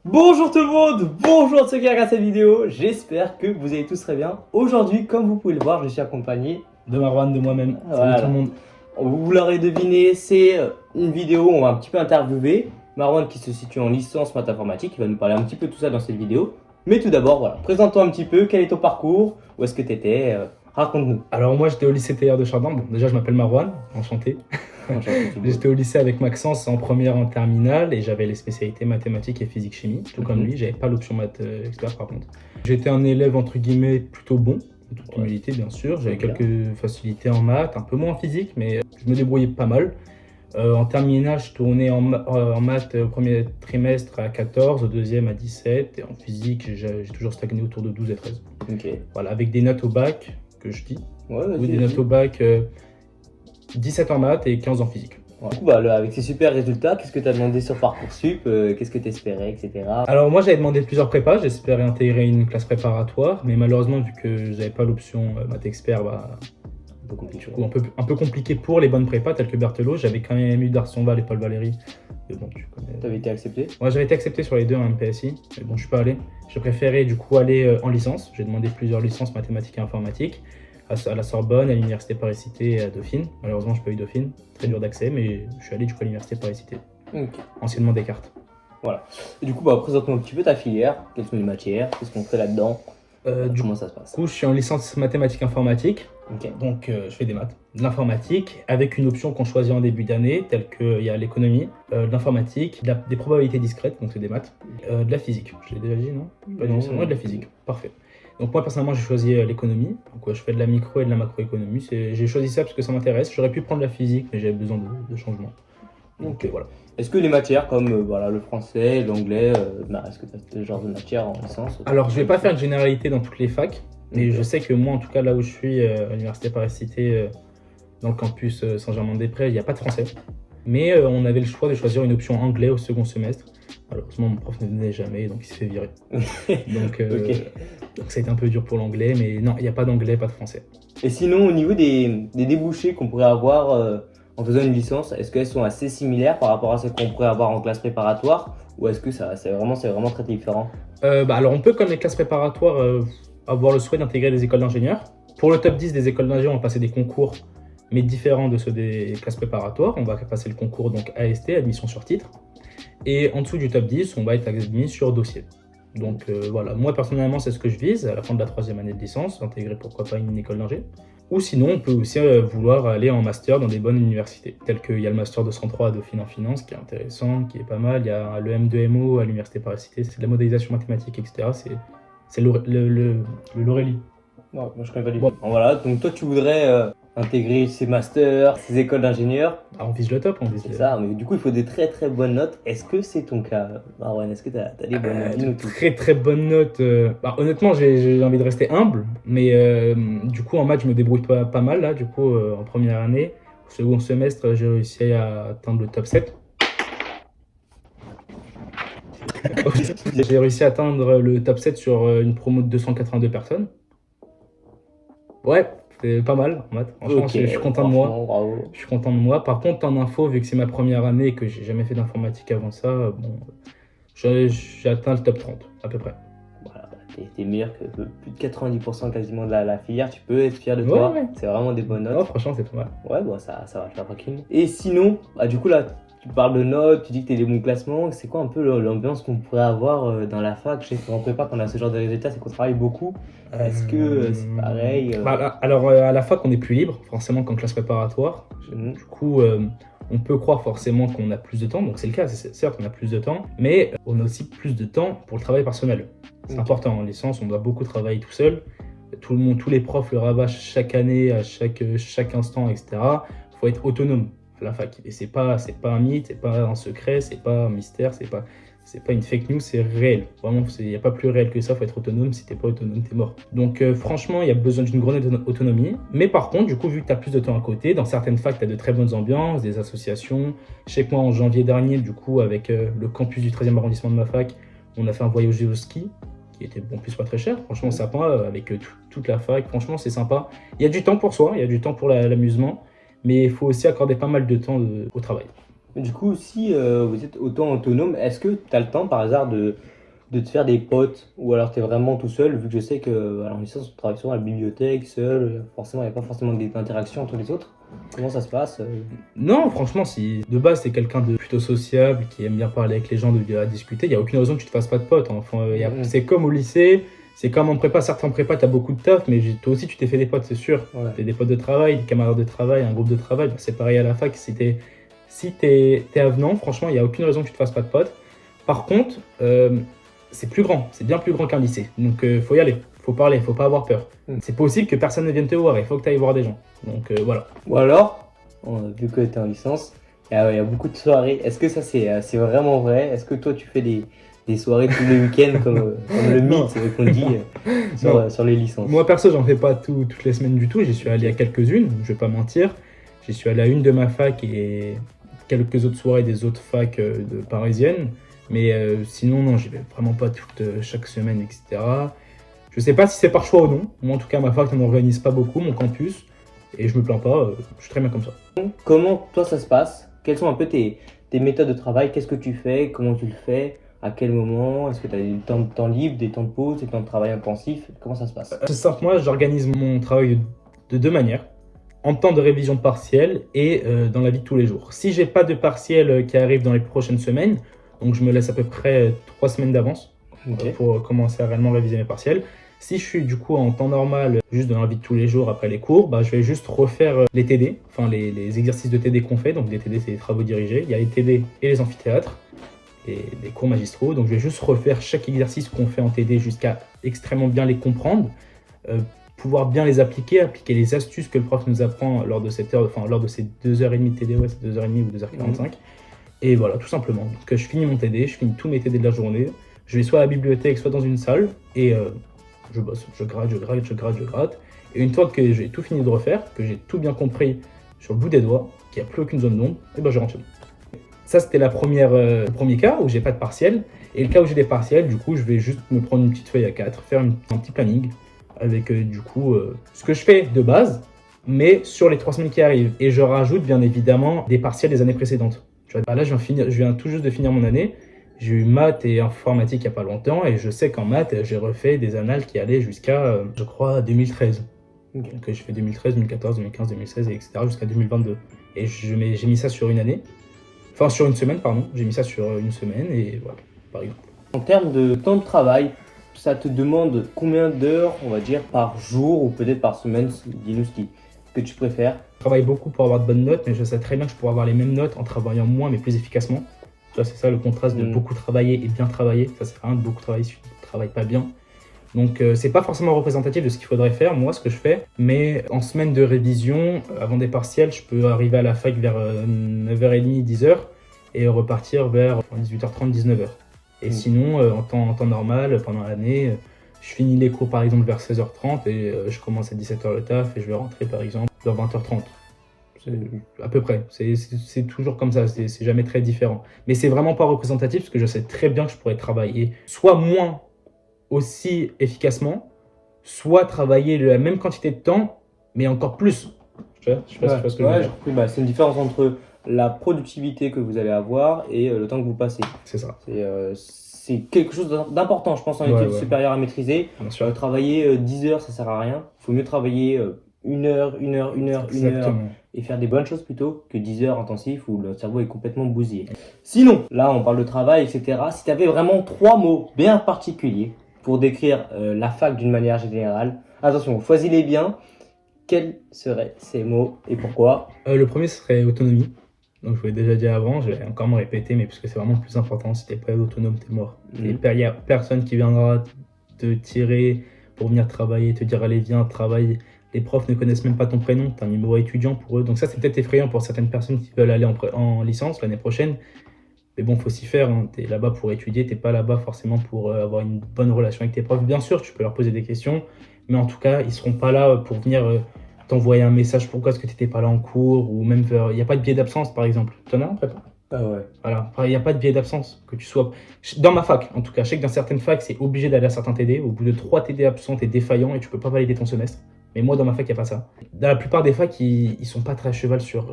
Bonjour tout le monde, bonjour ceux qui regardent cette vidéo, j'espère que vous allez tous très bien. Aujourd'hui, comme vous pouvez le voir, je suis accompagné de Marwan, de moi-même. Voilà. Salut tout le monde. Vous l'aurez deviné, c'est une vidéo où on va un petit peu interviewer Marwan qui se situe en licence maths informatique. Il va nous parler un petit peu de tout ça dans cette vidéo. Mais tout d'abord, voilà, présente-toi un petit peu, quel est ton parcours, où est-ce que tu étais, raconte-nous. Alors moi j'étais au lycée Théard de Chardin. Bon, déjà je m'appelle Marwan, enchanté. J'étais au lycée avec Maxence en première, en terminale, et j'avais les spécialités mathématiques et physique-chimie, tout comme lui. J'avais pas l'option maths expert par contre. J'étais un élève entre guillemets plutôt bon, en toute humilité bien sûr. J'avais quelques facilités en maths, un peu moins en physique, mais je me débrouillais pas mal. En terminale, je tournais en maths au premier trimestre à 14, au deuxième à 17, et en physique, j'ai toujours stagné autour de 12 et 13. Ok. Voilà, avec des notes au bac, que je dis. Ouais, Oui, des notes au bac, 17 en maths et 15 en physique. Ouais. Du coup, bah, avec ces super résultats, qu'est-ce que tu as demandé sur Parcoursup, qu'est-ce que tu espérais, etc. Alors moi, j'avais demandé plusieurs prépas, j'espérais intégrer une classe préparatoire, mais malheureusement, vu que j'avais pas l'option maths expert, du coup, un peu compliqué pour les bonnes prépas, telles que Berthelot. J'avais quand même eu Darsonval et Paul Valéry. Mais bon, tu connais. Tu avais été accepté? Ouais, j'avais été accepté sur les deux en MPSI, mais bon, je suis pas allé. J'ai préféré du coup aller en licence. J'ai demandé plusieurs licences mathématiques et informatiques à la Sorbonne, à l'Université Paris-Cité et à Dauphine. Malheureusement, je n'ai pas eu Dauphine, très dur d'accès, mais je suis allé du coup à l'Université Paris-Cité, anciennement Descartes. Voilà. Et du coup, bah, présente-nous un petit peu ta filière. Quelles sont les matières? Qu'est-ce qu'on fait là-dedans? Comment ça se passe? Du coup, je suis en licence mathématiques informatique. Okay. Donc, je fais des maths, de l'informatique, avec une option qu'on choisit en début d'année, telle qu'il y a l'économie, de l'informatique, des probabilités discrètes, donc c'est des maths, de la physique. Je l'ai déjà dit, non? Pas dit, c'est moi de la physique. Parfait. Donc moi personnellement j'ai choisi l'économie, donc je fais de la micro et de la macroéconomie. J'ai choisi ça parce que ça m'intéresse. J'aurais pu prendre la physique mais j'avais besoin de changement. Donc voilà. Est-ce que les matières comme voilà, le français, l'anglais, est-ce que tu as ce genre de matière en licence? Alors je vais pas faire de généralité dans toutes les facs, mais je sais que moi en tout cas là où je suis, à l'Université Paris-Cité, dans le campus Saint-Germain-des-Prés, il n'y a pas de français. Mais on avait le choix de choisir une option anglais au second semestre. Malheureusement, mon prof ne venait jamais, donc il se fait virer. Donc ça a été un peu dur pour l'anglais, mais non, il n'y a pas d'anglais, pas de français. Et sinon, au niveau des débouchés qu'on pourrait avoir en faisant une licence, est-ce qu'elles sont assez similaires par rapport à ce qu'on pourrait avoir en classe préparatoire? Ou est-ce que c'est vraiment très différent? Alors on peut, comme les classes préparatoires, avoir le souhait d'intégrer des écoles d'ingénieurs. Pour le top 10 des écoles d'ingénieurs, on va passer des concours, mais différents de ceux des classes préparatoires. On va passer le concours donc AST, admission sur titre. Et en dessous du top 10, on va être admis sur dossier. Donc voilà, moi personnellement, c'est ce que je vise à la fin de la 3e année de licence, intégrer pourquoi pas une école d'ingé. Ou sinon, on peut aussi vouloir aller en master dans des bonnes universités, telles qu'il y a le master 203 à Dauphine en finance, qui est intéressant, qui est pas mal. Il y a le M2MO à l'Université Paris-Cité, c'est de la modélisation mathématique, etc. C'est l'Aurélie. Non, moi je connais pas du tout. Bon, voilà, donc toi tu voudrais intégrer ces masters, ces écoles d'ingénieurs. Ah, on vise le top, on vise. C'est ça, mais du coup il faut des très très bonnes notes. Est-ce que c'est ton cas, Marwan? Est-ce que tu as des bonnes notes? Très très bonnes notes. Honnêtement, j'ai envie de rester humble, mais du coup en maths je me débrouille pas mal là. Du coup en première année, au second semestre, j'ai réussi à atteindre le top 7. J'ai réussi à atteindre le top 7 sur une promo de 282 personnes. Ouais, c'est pas mal en maths. Franchement, je suis content de moi. Bravo. Je suis content de moi. Par contre, en info, vu que c'est ma première année et que j'ai jamais fait d'informatique avant ça, bon, j'ai atteint le top 30 à peu près. Voilà, t'es meilleur que plus de 90% quasiment de la filière. Tu peux être fier de toi. Ouais. C'est vraiment des bonnes notes. Oh, franchement, c'est pas mal. Ouais, bon, ça va le faire tranquille. Et sinon, du coup là, tu parles de notes, tu dis que tu as des bons classements. C'est quoi un peu l'ambiance qu'on pourrait avoir dans la fac? Je sais qu'en prépa, quand on a ce genre de résultats, c'est qu'on travaille beaucoup. Est-ce que c'est pareil Alors, à la fac, on est plus libre, forcément, qu'en classe préparatoire. Du coup, on peut croire forcément qu'on a plus de temps. Donc, c'est le cas, certes, on a plus de temps. Mais on a aussi plus de temps pour le travail personnel. C'est important. En licence, on doit beaucoup travailler tout seul. Tous les profs le rabâchent chaque année, à chaque instant, etc. Il faut être autonome à la fac. Et c'est pas un mythe, c'est pas un secret, c'est pas un mystère, c'est pas une fake news, c'est réel. Vraiment, il n'y a pas plus réel que ça, il faut être autonome. Si t'es pas autonome, t'es mort. Donc franchement, il y a besoin d'une grande autonomie. Mais par contre, du coup, vu que tu as plus de temps à côté, dans certaines facs, tu as de très bonnes ambiances, des associations. Je sais que moi, en janvier dernier, du coup, avec le campus du 13e arrondissement de ma fac, on a fait un voyage au ski, qui était en plus pas très cher. Franchement, sympa, avec toute la fac. Franchement, c'est sympa. Il y a du temps pour soi, il y a du temps pour l'amusement. Mais il faut aussi accorder pas mal de temps au travail. Du coup, si vous êtes autant autonome, est-ce que tu as le temps par hasard de de te faire des potes ou alors tu es vraiment tout seul, vu que je sais que alors, en licence, on travaille souvent à la bibliothèque, seul, forcément, il n'y a pas forcément d'interaction entre les autres. Comment ça se passe? Non, franchement, si de base t'es quelqu'un de plutôt sociable, qui aime bien parler avec les gens, à discuter, il n'y a aucune raison que tu te fasses pas de potes. Hein. Enfin, c'est comme au lycée, c'est comme en prépa, certes en prépa t'as beaucoup de taf, mais toi aussi tu t'es fait des potes, c'est sûr. Ouais. T'as des potes de travail, des camarades de travail, un groupe de travail, bah, c'est pareil à la fac. Si t'es avenant, franchement, il n'y a aucune raison que tu te fasses pas de potes. Par contre, c'est plus grand, c'est bien plus grand qu'un lycée. Donc faut y aller, faut parler, faut pas avoir peur. C'est possible que personne ne vienne te voir, il faut que tu ailles voir des gens. Donc voilà. Ou alors, vu que tu es en licence, il y a beaucoup de soirées. Est-ce que ça c'est vraiment vrai? Est-ce que toi tu fais des soirées tous les week-ends comme le mythe c'est qu'on dit sur les licences? Moi perso, j'en fais pas toutes les semaines du tout, j'y suis allé à quelques-unes, je vais pas mentir. J'y suis allé à une de ma fac et quelques autres soirées des autres facs parisiennes. Mais sinon, non, j'y vais vraiment pas chaque semaine, etc. Je sais pas si c'est par choix ou non. Moi, en tout cas, ma fac n'en organise pas beaucoup, mon campus. Et je me plains pas, je suis très bien comme ça. Comment toi ça se passe? Quelles sont un peu tes méthodes de travail? Qu'est-ce que tu fais? Comment tu le fais? À quel moment? Est-ce que tu as des temps libres, des temps de pause, des temps de travail intensif? Comment ça se passe? C'est simple, moi, j'organise mon travail de deux manières. En temps de révision partielle et dans la vie de tous les jours. Si j'ai pas de partiel qui arrive dans les prochaines semaines, donc je me laisse à peu près 3 semaines d'avance pour commencer à réellement réviser mes partiels. Si je suis du coup en temps normal, juste dans la vie de tous les jours après les cours, bah, je vais juste refaire les TD, enfin les exercices de TD qu'on fait. Donc les TD, c'est les travaux dirigés. Il y a les TD et les amphithéâtres, et les cours magistraux. Donc je vais juste refaire chaque exercice qu'on fait en TD jusqu'à extrêmement bien les comprendre, pouvoir bien les appliquer les astuces que le prof nous apprend lors de cette heure, enfin lors de ces 2h30 de TD, ouais, c'est 2h30 ou 2h45. Et voilà, tout simplement. Donc je finis mon TD, je finis tous mes TD de la journée. Je vais soit à la bibliothèque, soit dans une salle, et je bosse, je gratte. Et une fois que j'ai tout fini de refaire, que j'ai tout bien compris sur le bout des doigts, qu'il n'y a plus aucune zone d'ombre, et ben je rentre chez moi. Ça, c'était le premier cas où j'ai pas de partiel. Et le cas où j'ai des partiels, du coup, je vais juste me prendre une petite feuille A4, faire un petit planning avec du coup ce que je fais de base, mais sur les 3 semaines qui arrivent. Et je rajoute bien évidemment des partiels des années précédentes. Là, je viens tout juste de finir mon année. J'ai eu maths et informatique il n'y a pas longtemps, et je sais qu'en maths, j'ai refait des annales qui allaient jusqu'à, je crois, 2013. Okay. Donc j'ai fait 2013, 2014, 2015, 2016, etc. jusqu'à 2022. Et j'ai mis ça sur une année. Enfin, sur une semaine, pardon. J'ai mis ça sur une semaine, et voilà, par exemple. En termes de temps de travail, ça te demande combien d'heures, on va dire, par jour ou peut-être par semaine? Dis-nous ce que tu préfères. Je travaille beaucoup pour avoir de bonnes notes, mais je sais très bien que je pourrais avoir les mêmes notes en travaillant moins, mais plus efficacement. C'est ça le contraste de beaucoup travailler et bien travailler. Ça sert à rien de beaucoup travailler si tu ne travailles pas bien. Donc c'est pas forcément représentatif de ce qu'il faudrait faire, moi, ce que je fais. Mais en semaine de révision, avant des partiels, je peux arriver à la fac vers 9h30, 10h et repartir vers 18h30, 19h. Et sinon, en temps normal, pendant l'année, je finis les cours par exemple vers 16h30 et je commence à 17h le taf et je vais rentrer par exemple vers 20h30. À peu près, c'est toujours comme ça, c'est jamais très différent. Mais c'est vraiment pas représentatif parce que je sais très bien que je pourrais travailler soit moins aussi efficacement, soit travailler la même quantité de temps, mais encore plus. Je sais pas si tu vois ce que je veux dire. C'est une différence entre la productivité que vous allez avoir et le temps que vous passez. C'est ça. C'est quelque chose d'important, je pense, en études supérieures à maîtriser. Travailler 10 heures, ça sert à rien. Il faut mieux travailler 1 heure, 1 heure, 1 heure, 1 heure et faire des bonnes choses plutôt que 10 heures intensifs où le cerveau est complètement bousillé. Sinon, là, on parle de travail, etc. Si tu avais vraiment 3 mots bien particuliers pour décrire la fac d'une manière générale, attention, choisis-les bien. Quels seraient ces mots et pourquoi? Le premier serait autonomie. Donc je vous l'ai déjà dit avant, je vais encore me répéter, mais parce que c'est vraiment le plus important. Si t'es pas autonome, t'es mort. Il n'y a personne qui viendra te tirer pour venir travailler, te dire allez viens, travaille. Les profs ne connaissent même pas ton prénom, tu as un numéro étudiant pour eux. Donc ça, c'est peut-être effrayant pour certaines personnes qui veulent aller en licence l'année prochaine. Mais bon, faut s'y faire, hein. Tu es là-bas pour étudier, tu n'es pas là-bas forcément pour avoir une bonne relation avec tes profs. Bien sûr, tu peux leur poser des questions, mais en tout cas, ils ne seront pas là pour venir t'envoyer un message pourquoi est-ce que tu n'étais pas là en cours, ou même il n'y a pas de billet d'absence par exemple. Tu en as un prépa? Ah ouais. Voilà, il n'y a pas de billet d'absence, que tu sois... Dans ma fac, en tout cas, je sais que dans certaines facs, c'est obligé d'aller à certains TD. Au bout de 3 TD absents, tu es défaillant et tu peux pas valider ton semestre. Mais moi, dans ma fac, il n'y a pas ça. Dans la plupart des facs, ils sont pas très à cheval sur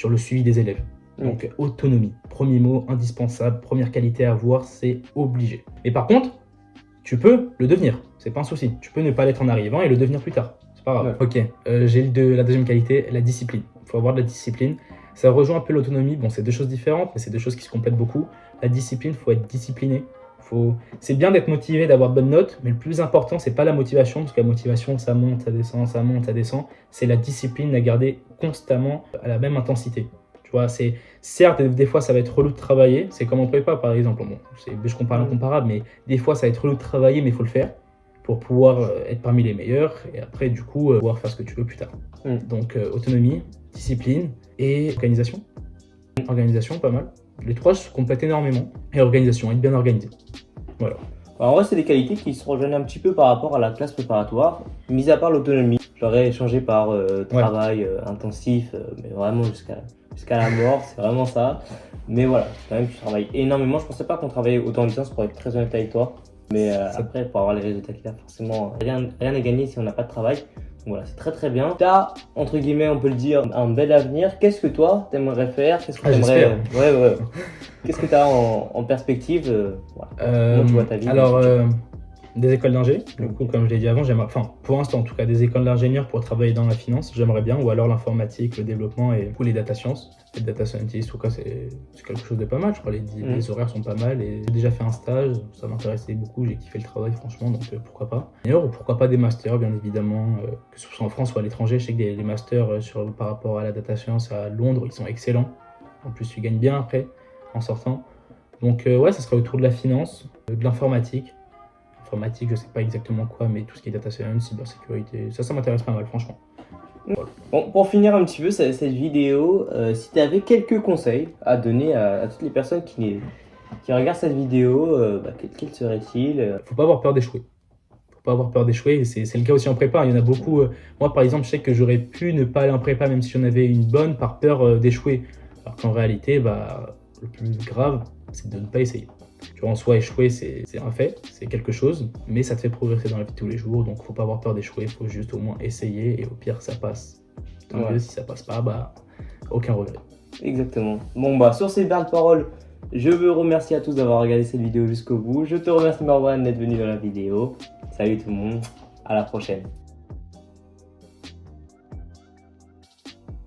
le suivi des élèves. Donc autonomie, premier mot, indispensable, première qualité à avoir, c'est obligé. Et par contre, tu peux le devenir, c'est pas un souci. Tu peux ne pas l'être en arrivant et le devenir plus tard, c'est pas grave. Ok, j'ai la deuxième qualité, la discipline. Il faut avoir de la discipline. Ça rejoint un peu l'autonomie, bon c'est deux choses différentes, mais c'est deux choses qui se complètent beaucoup. La discipline, il faut être discipliné. C'est bien d'être motivé, d'avoir de bonnes notes, mais le plus important, c'est pas la motivation, parce que la motivation, ça monte, ça descend, ça monte, ça descend. C'est la discipline à garder constamment à la même intensité. Tu vois, certes, des fois, ça va être relou de travailler. C'est comme en prépa, par exemple. Bon, je compare l'incomparable, mais des fois, ça va être relou de travailler, mais il faut le faire pour pouvoir être parmi les meilleurs et après, du coup, pouvoir faire ce que tu veux plus tard. Donc, autonomie, discipline et organisation. Organisation, pas mal. Les trois se complètent énormément. Et organisation, être bien organisé. Voilà. Alors, en vrai, c'est des qualités qui se rejoignent un petit peu par rapport à la classe préparatoire. Mis à part l'autonomie, j'aurais échangé par travail intensif, mais vraiment jusqu'à la mort, c'est vraiment ça. Mais voilà, quand même, tu travailles énormément. Je pensais pas qu'on travaillait autant en licence, pour être très honnête avec toi. Mais après, pour avoir les résultats qu'il y a, forcément, rien n'est gagné si on n'a pas de travail. Donc voilà, c'est très très bien. Tu as, entre guillemets, on peut le dire, un bel avenir. Qu'est-ce que toi, t'aimerais faire? Qu'est-ce que t'aimerais... Ouais. Qu'est-ce que tu as en perspective voilà. Comment tu vois ta vie? Alors, des écoles d'ingé, du coup, comme je l'ai dit avant, enfin, pour l'instant en tout cas, des écoles d'ingénieurs pour travailler dans la finance, j'aimerais bien, ou alors l'informatique, le développement ou les data science, les data scientists, en tout cas, c'est quelque chose de pas mal. Je crois les horaires sont pas mal et j'ai déjà fait un stage, ça m'intéressait beaucoup, j'ai kiffé le travail, franchement, donc pourquoi pas. D'ailleurs, ou pourquoi pas des masters, bien évidemment, que ce soit en France ou à l'étranger. Je sais que les masters par rapport à la data science à Londres, ils sont excellents. En plus, tu gagnes bien après en sortant. Donc ouais, ça serait autour de la finance, de l'informatique. Informatique, je sais pas exactement quoi, mais tout ce qui est data science, cybersécurité, ça m'intéresse pas mal, franchement. Voilà. Bon, pour finir un petit peu cette vidéo, si tu avais quelques conseils à donner à toutes les personnes qui regardent cette vidéo, quels seraient-ils? Faut pas avoir peur d'échouer. Faut pas avoir peur d'échouer, c'est le cas aussi en prépa. Il y en a beaucoup. Moi, par exemple, je sais que j'aurais pu ne pas aller en prépa, même si j'en avais une bonne, par peur d'échouer. Alors qu'en réalité, le plus grave, c'est de ne pas essayer. Tu vois, en soi, échouer, c'est un fait, c'est quelque chose, mais ça te fait progresser dans la vie de tous les jours, donc faut pas avoir peur d'échouer, faut juste au moins essayer, et au pire, ça passe. Tant mieux, si ça passe pas, aucun regret. Exactement. Bon, sur ces belles paroles, je veux remercier à tous d'avoir regardé cette vidéo jusqu'au bout. Je te remercie, Marwan, d'être venu dans la vidéo. Salut tout le monde, à la prochaine.